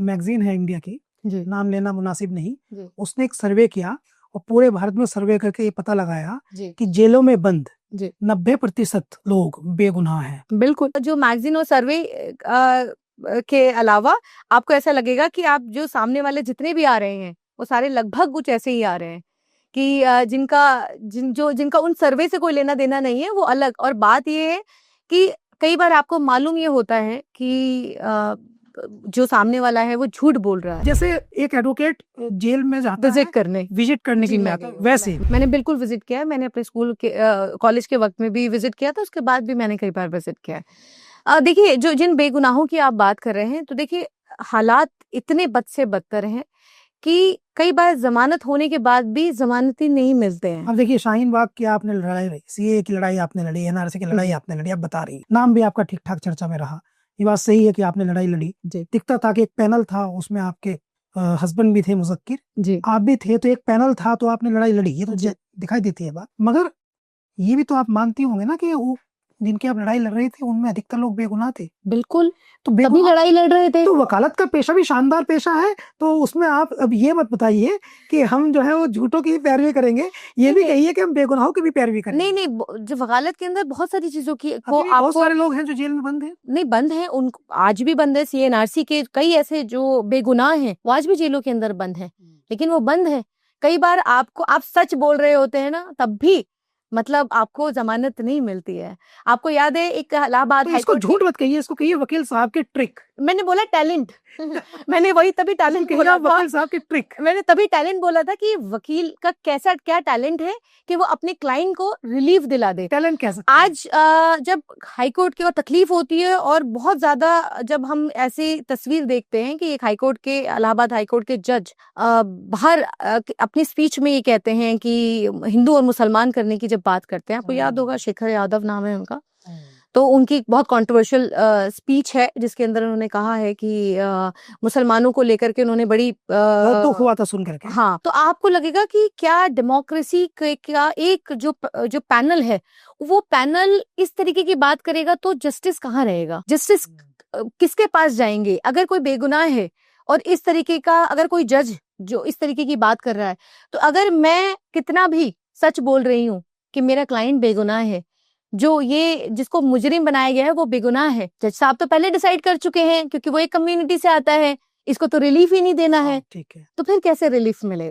Magazine है India की, जी नाम लेना मुनासिब नहीं, जी उसने एक सर्वे किया और पूरे भारत में सर्वे करके ये पता लगाया जी कि जेलों में बंद जी 90% लोग बेगुनाह हैं। बिल्कुल। जो मैगजीन और सर्वे के अलावा आपको ऐसा लगेगा कि आप जो सामने वाले जितने भी आ रहे हैं वो सारे लगभग कुछ ऐसे ही आ रहे हैं कि जिनका उन सर्वे से कोई लेना देना नहीं है, वो अलग। और बात ये है कि कई बार आपको मालूम ये होता है कि जो सामने वाला है वो झूठ बोल रहा है। जैसे एक एडवोकेट जेल में जाता विजिट है करने की जी, बात, वैसे मैंने बिल्कुल विजिट किया है। मैंने अपने स्कूल के कॉलेज के वक्त में भी विजिट किया था, उसके बाद भी मैंने कई बार विजिट किया है। देखिए, जो जिन बेगुनाहों की आप बात कर रहे हैं, तो देखिए हालात इतने बद से बदतर हैं कि कई बार जमानत होने के बाद भी जमानती नहीं मिलते हैं। अब देखिए, शाहीन बाग की आपने लड़ाई लड़ी, सीए की लड़ाई आपने लड़ी, एनआरसी की लड़ाई आपने लड़ी, आप बता रही, नाम भी आपका ठीक ठाक चर्चा में रहा, ये बात सही है कि आपने लड़ाई लड़ी। दिखता था कि एक पैनल था, उसमें आपके हस्बैंड भी थे मुज़क्किर जी आप भी थे, तो एक पैनल था, तो आपने लड़ाई लड़ी, ये तो दिखाई देती है बात। मगर ये भी तो आप मानती होंगे ना कि वो जिनकी आप लड़ाई लड़ रही थी उनमें अधिकतर लोग बेगुनाह थे। बिल्कुल, तो तभी लड़ाई लड़ रहे थे। तो वकालत का पेशा भी शानदार पेशा है, तो उसमें आप अब ये मत बताइए कि हम जो है वो झूठों की पैरवी करेंगे, ये भी कहिए कि हम बेगुनाहों की भी पैरवी करेंगे। नहीं, जो वकालत के अंदर बहुत सारी चीजों की को आपको बहुत सारे लोग हैं जो जेल में बंद हैं। नहीं बंद हैं, उन आज भी बंद है। सीएनआरसी के कई ऐसे जो बेगुनाह हैं वो आज भी जेलों के अंदर बंद हैं, लेकिन वो बंद है। कई बार आप सच बोल रहे होते हैं ना, तब भी मतलब आपको जमानत नहीं मिलती है। आपको याद है एक इलाहाबाद तो इसको झूठ मत कहिए, इसको कहिए वकील साहब की ट्रिक। मैंने बोला टैलेंट मैंने वही तभी टैलेंट बोला था, वकील साहब की ट्रिक। मैंने तभी टैलेंट बोला था कि वकील का क्या टैलेंट है कि वो अपने क्लाइंट को रिलीफ दिला दे। टैलेंट कैसा? आज जब हाईकोर्ट की और तकलीफ होती है और बहुत ज्यादा जब हम ऐसी तस्वीर देखते हैं कि एक हाईकोर्ट के इलाहाबाद हाईकोर्ट के जज बाहर अपनी स्पीच में ये कहते हैं कि हिंदू और मुसलमान करने की जब बात करते हैं, आपको याद होगा शेखर यादव नाम है उनका, तो उनकी बहुत कंट्रोवर्शियल स्पीच है जिसके अंदर उन्होंने कहा है कि मुसलमानों को लेकर के उन्होंने बड़ी तो हुआ था सुन करके। हाँ, तो आपको लगेगा कि क्या डेमोक्रेसी का एक जो पैनल है वो पैनल इस तरीके की बात करेगा तो जस्टिस कहाँ रहेगा? जस्टिस किसके पास जाएंगे? अगर कोई बेगुनाह है और इस तरीके का अगर कोई जज जो इस तरीके की बात कर रहा है, तो अगर मैं कितना भी सच बोल रही हूँ कि मेरा क्लाइंट बेगुनाह है, जो ये जिसको मुजरिम बनाया गया है वो बेगुनाह है, जज साहब तो पहले डिसाइड कर चुके हैं क्योंकि वो एक कम्युनिटी से आता है, इसको तो रिलीफ ही नहीं देना है, ठीक है, तो फिर कैसे रिलीफ मिलेगा?